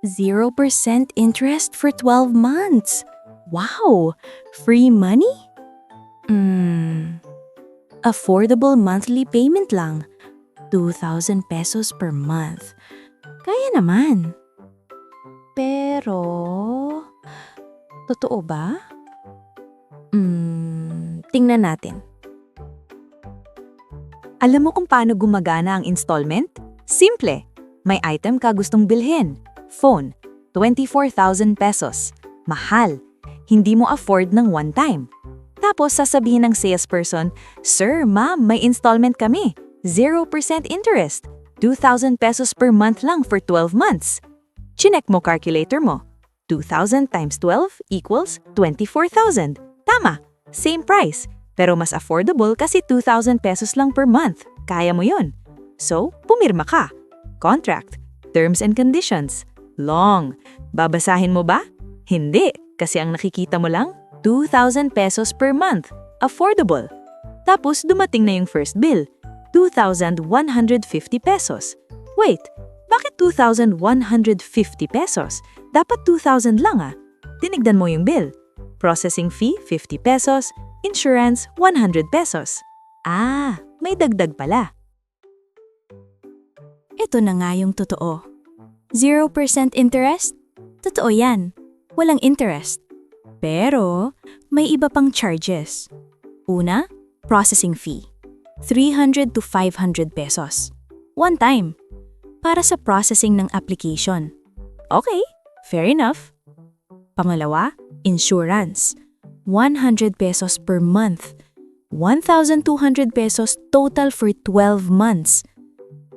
0% interest for 12 months. Wow! Free money? Affordable monthly payment lang. 2,000 pesos per month. Kaya naman. Pero, totoo ba? Tingnan natin. Alam mo kung paano gumagana ang installment? Simple. May item ka gustong bilhin. Phone, 24,000 pesos. Mahal. Hindi mo afford ng one time. Tapos sasabihin ng salesperson, "Sir, ma'am, may installment kami. 0% interest. 2,000 pesos per month lang for 12 months. Chinek mo calculator mo. 2,000 times 12 equals 24,000. Tama, same price. Pero mas affordable kasi 2,000 pesos lang per month. Kaya mo yun. So, pumirma ka. Contract, terms and conditions. Long. Babasahin mo ba? Hindi, kasi ang nakikita mo lang, 2,000 pesos per month. Affordable. Tapos dumating na yung first bill, 2,150 pesos. Wait, bakit 2,150 pesos? Dapat 2,000 lang ah. Tinignan mo yung bill. Processing fee, 50 pesos. Insurance, 100 pesos. Ah, may dagdag pala. Ito na nga yung totoo. 0% interest? Totoo yan. Walang interest. Pero, may iba pang charges. Una, processing fee. 300 to 500 pesos. One time. Para sa processing ng application. Okay, fair enough. Pangalawa, insurance. 100 pesos per month. 1,200 pesos total for 12 months.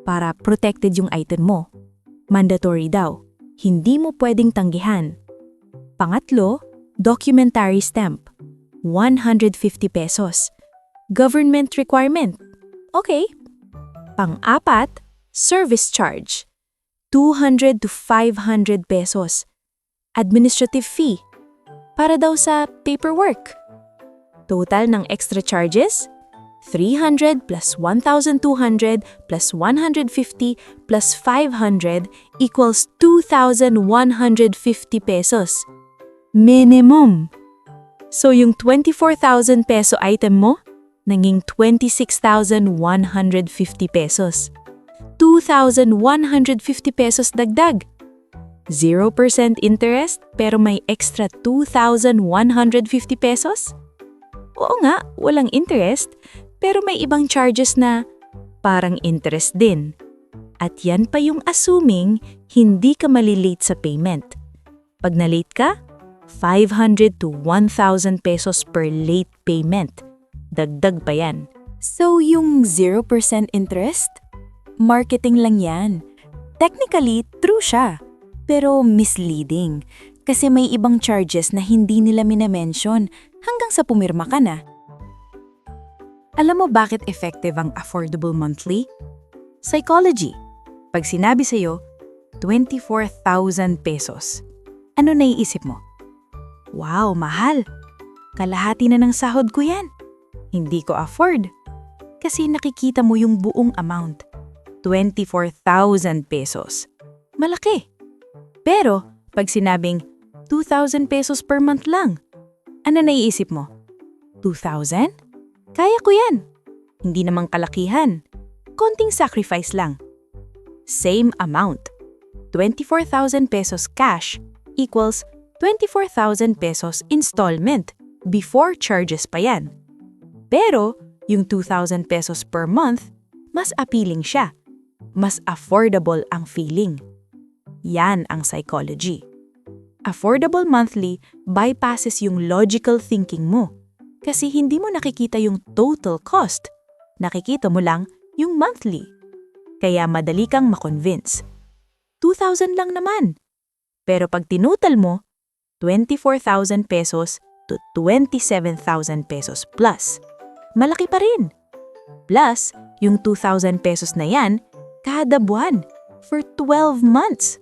Para protected yung item mo. Mandatory daw. Hindi mo pwedeng tanggihan. Pangatlo, documentary stamp. 150 pesos. Government requirement. Okay. Pang-apat, service charge. 200 to 500 pesos. Administrative fee. Para daw sa paperwork. Total ng extra charges, 300 plus 1,200 plus 150 plus 500 equals 2,150 pesos. Minimum. So yung 24,000 peso item mo, naging 26,150 pesos. 2,150 pesos dagdag. 0% interest pero may extra 2,150 pesos? Oo nga, walang interest pero may ibang charges na parang interest din. At yan pa yung assuming hindi ka malilate sa payment. Pag na-late ka, 500 to 1,000 pesos per late payment. Dagdag pa yan. So yung 0% interest? Marketing lang yan. Technically, true siya. Pero misleading kasi may ibang charges na hindi nila minamention hanggang sa pumirma ka na. Alam mo bakit effective ang affordable monthly? Psychology. Pag sinabi sa'yo, 24,000 pesos. Ano naiisip mo? Wow, mahal. Kalahati na ng sahod ko yan. Hindi ko afford. Kasi nakikita mo yung buong amount. 24,000 pesos. Malaki. Pero, pag sinabing 2,000 pesos per month lang, ano naiisip mo? 2,000? Kaya ko yan. Hindi namang kalakihan. Konting sacrifice lang. Same amount. 24,000 pesos cash equals 24,000 pesos installment before charges pa yan. Pero, yung 2,000 pesos per month, mas appealing siya. Mas affordable ang feeling. Yan ang psychology. Affordable monthly bypasses yung logical thinking mo kasi hindi mo nakikita yung total cost. Nakikita mo lang yung monthly. Kaya madali kang makonvince. 2,000 lang naman. Pero pag tinutal mo, 24,000 pesos to 27,000 pesos plus. Malaki pa rin. Plus, yung 2,000 pesos na yan, kada buwan for 12 months.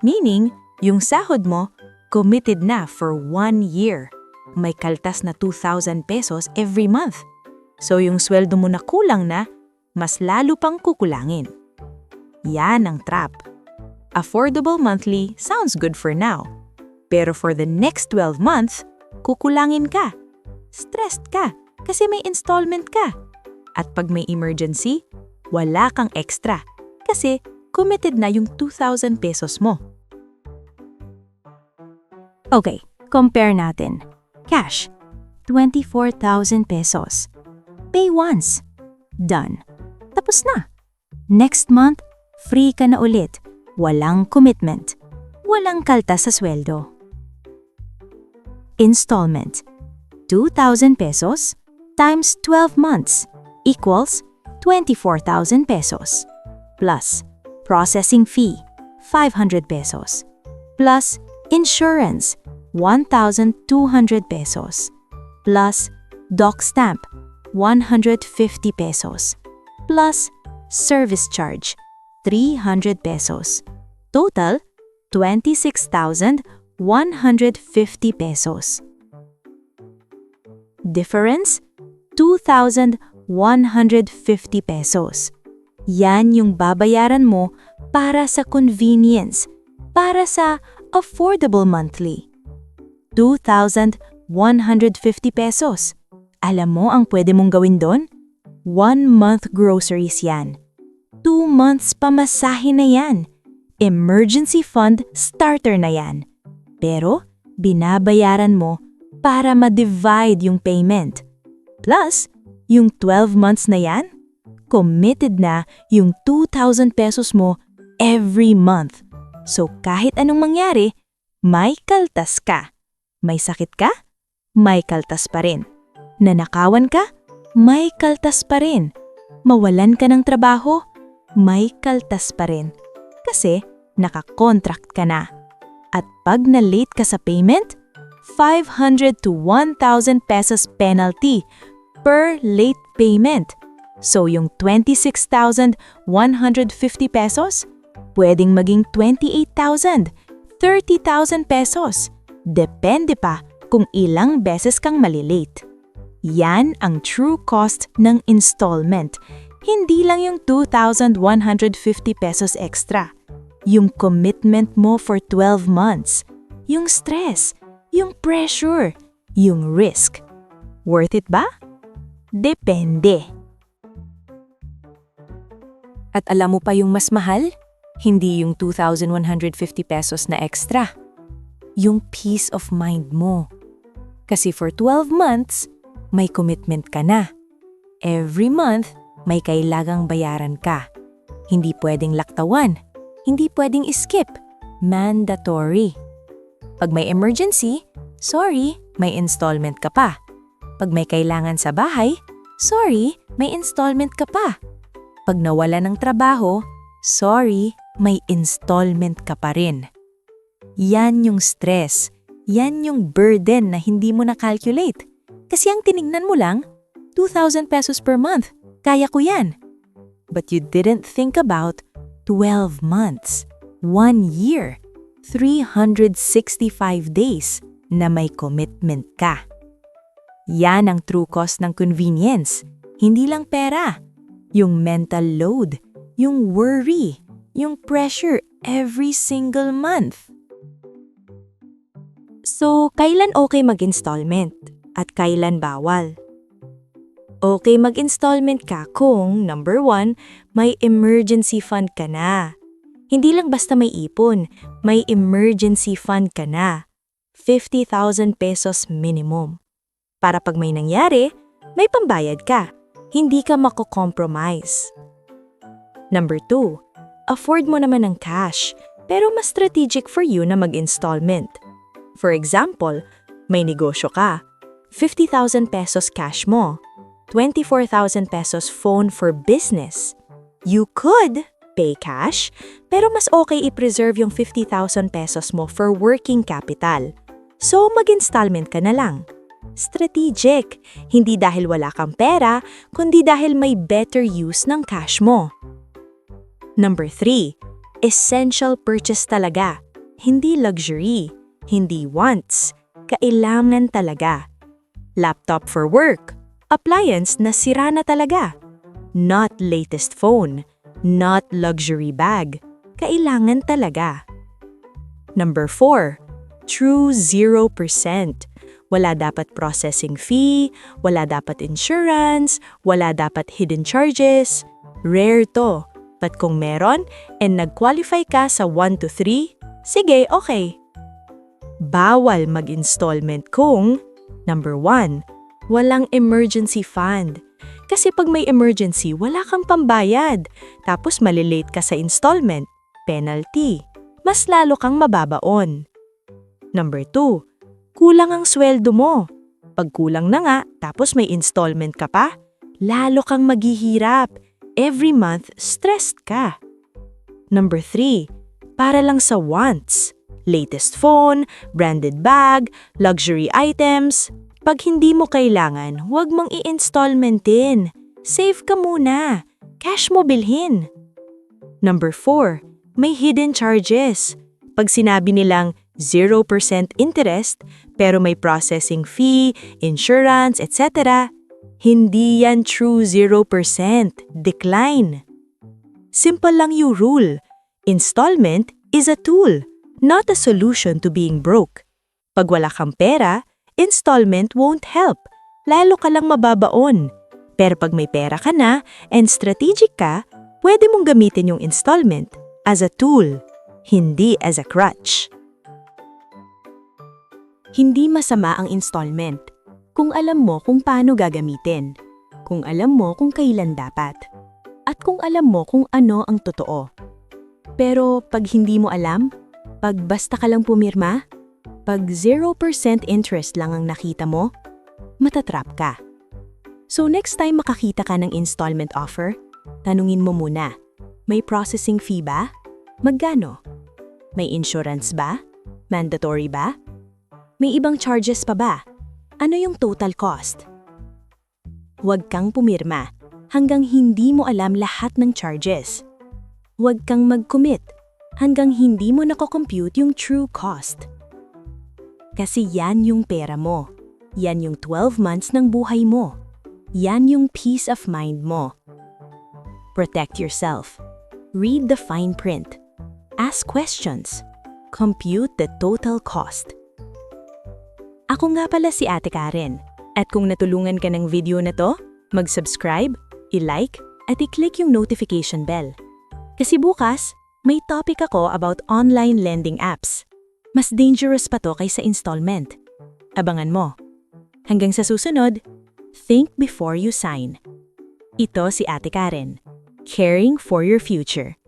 Meaning, yung sahod mo, committed na for 1 year. May kaltas na 2,000 pesos every month. So yung sweldo mo na kulang na, mas lalo pang kukulangin. Yan ang trap. Affordable monthly sounds good for now. Pero for the next 12 months, kukulangin ka. Stressed ka kasi may installment ka. At pag may emergency, wala kang extra kasi committed na yung 2,000 pesos mo. Okay, compare natin. Cash, 24,000 pesos. Pay once. Done. Tapos na. Next month, free ka na ulit. Walang commitment. Walang kaltas sa sweldo. Installment, 2,000 pesos times 12 months equals 24,000 pesos. Plus, processing fee, 500 pesos. Plus, insurance, 1,200 pesos. Plus, doc stamp, 150 pesos. Plus, service charge, 300 pesos. Total, 26,150 pesos. Difference, 2,150 pesos. Yan yung babayaran mo para sa convenience, para sa affordable monthly. 2,150 pesos. Alam mo ang pwede mong gawin doon? 1 month groceries yan. 2 months pamasahe na yan. Emergency fund starter na yan. Pero, binabayaran mo para ma-divide yung payment. Plus, yung 12 months na yan, committed na yung 2,000 pesos mo every month. So kahit anong mangyari, may kaltas ka. May sakit ka? May kaltas pa rin. Nanakawan ka? May kaltas pa rin. Mawalan ka ng trabaho? May kaltas pa rin. Kasi naka-contract ka na. At pag na-late ka sa payment, 500 to 1,000 pesos penalty per late payment. So yung 26,150 pesos, pwedeng maging 28,000, 30,000 pesos. Depende pa kung ilang beses kang malilate. Yan ang true cost ng installment. Hindi lang yung 2,150 pesos extra. Yung commitment mo for 12 months. Yung stress. Yung pressure. Yung risk. Worth it ba? Depende. At alam mo pa yung mas mahal? Hindi yung 2,150 pesos na extra. Yung peace of mind mo. Kasi for 12 months, may commitment ka na. Every month, may kailangang bayaran ka. Hindi pwedeng laktawan. Hindi pwedeng skip. Mandatory. Pag may emergency, sorry, may installment ka pa. Pag may kailangan sa bahay, sorry, may installment ka pa. Pag nawala ng trabaho, sorry, may installment ka pa rin. Yan yung stress. Yan yung burden na hindi mo na-calculate. Kasi ang tiningnan mo lang, 2,000 pesos per month. Kaya ko yan. But you didn't think about 12 months, 1 year, 365 days na may commitment ka. Yan ang true cost ng convenience. Hindi lang pera. Yung mental load, yung worry, yung pressure every single month. So, kailan okay mag-installment? At kailan bawal? Okay mag-installment ka kung, number 1, may emergency fund ka na. Hindi lang basta may ipon, may emergency fund ka na. 50,000 pesos minimum. Para pag may nangyari, may pambayad ka. Hindi ka mako-compromise. Number 2, afford mo naman ng cash, pero mas strategic for you na mag-installment. For example, may negosyo ka, 50,000 pesos cash mo, 24,000 pesos phone for business. You could pay cash, pero mas okay i-preserve yung 50,000 pesos mo for working capital. So mag-installment ka na lang. Strategic, hindi dahil wala kang pera, kundi dahil may better use ng cash mo. Number 3, essential purchase talaga. Hindi luxury, hindi wants, kailangan talaga. Laptop for work, appliance na sira na talaga. Not latest phone, not luxury bag, Kailangan talaga. Number 4, true 0%. Wala dapat processing fee, wala dapat insurance, wala dapat hidden charges. Rare to. But kung meron and nag-qualify ka sa 1 to 3, sige, okay. Bawal mag-installment kung number 1, walang emergency fund. Kasi pag may emergency, wala kang pambayad. Tapos malilate ka sa installment, penalty. Mas lalo kang mababaon. Number 2, kulang ang sweldo mo. Pag kulang na nga, tapos may installment ka pa, lalo kang maghihirap. Every month, stressed ka. Number 3, para lang sa wants. Latest phone, branded bag, luxury items. Pag hindi mo kailangan, huwag mong i-installmentin. Save ka muna. Cash mo bilhin. Number 4, may hidden charges. Pag sinabi nilang 0% interest, pero may processing fee, insurance, etc., hindi yan true 0%. Decline. Simple lang yung rule. Installment is a tool, not a solution to being broke. Pag wala kang pera, installment won't help. Lalo ka lang mababaon. Pero pag may pera ka na and strategic ka, pwede mong gamitin yung installment as a tool, hindi as a crutch. Hindi masama ang installment kung alam mo kung paano gagamitin, kung alam mo kung kailan dapat, at kung alam mo kung ano ang totoo. Pero pag hindi mo alam, pag basta ka lang pumirma, pag 0% interest lang ang nakita mo, matatrap ka. So next time makakita ka ng installment offer, tanungin mo muna, may processing fee ba? Magkano? May insurance ba? Mandatory ba? May ibang charges pa ba? Ano yung total cost? Huwag kang pumirma hanggang hindi mo alam lahat ng charges. Huwag kang mag-commit hanggang hindi mo nako-compute yung true cost. Kasi yan yung pera mo. Yan yung 12 months ng buhay mo. Yan yung peace of mind mo. Protect yourself. Read the fine print. Ask questions. Compute the total cost. Ako nga pala si Ate Karen. At kung natulungan ka ng video na to, mag-subscribe, i-like, at i-click yung notification bell. Kasi bukas, may topic ako about online lending apps. Mas dangerous pa to kaysa installment. Abangan mo. Hanggang sa susunod, think before you sign. Ito si Ate Karen. Caring for your future.